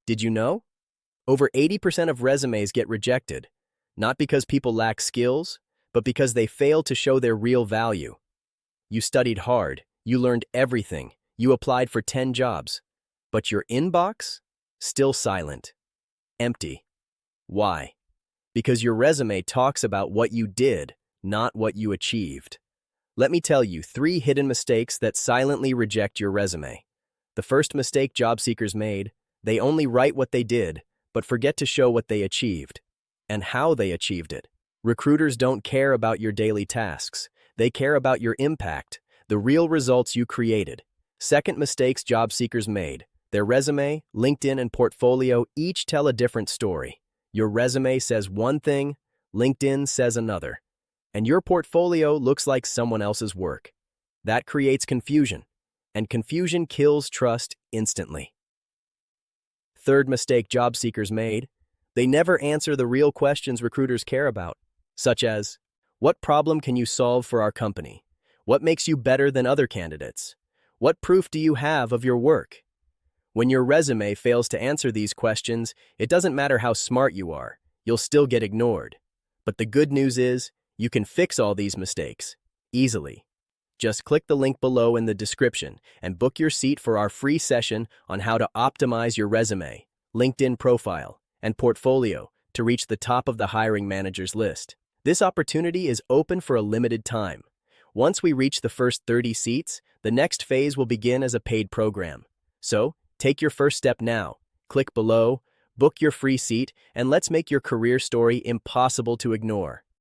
Did you know? Over 80% of resumes get rejected, not because people lack skills, but because they fail to show their real value. You studied hard, you learned everything, you applied for 10 jobs, but your inbox? Still silent. Empty. Why? Because your resume talks about what you did, not what you achieved. Let me tell you 3 hidden mistakes that silently reject your resume. The first mistake job seekers made: they only write what they did, but forget to show what they achieved and how they achieved it. Recruiters don't care about your daily tasks. They care about your impact, the real results you created. Second mistakes job seekers made: their resume, LinkedIn, and portfolio each tell a different story. Your resume says one thing, LinkedIn says another, and your portfolio looks like someone else's work. That creates confusion, and confusion kills trust instantly. Third mistake job seekers made: they never answer the real questions recruiters care about, such as, what problem can you solve for our company? What makes you better than other candidates? What proof do you have of your work? When your resume fails to answer these questions, it doesn't matter how smart you are, you'll still get ignored. But the good news is, you can fix all these mistakes easily. Just click the link below in the description and book your seat for our free session on how to optimize your resume, LinkedIn profile, and portfolio to reach the top of the hiring manager's list. This opportunity is open for a limited time. Once we reach the first 30 seats, the next phase will begin as a paid program. So, take your first step now. Click below, book your free seat, and let's make your career story impossible to ignore.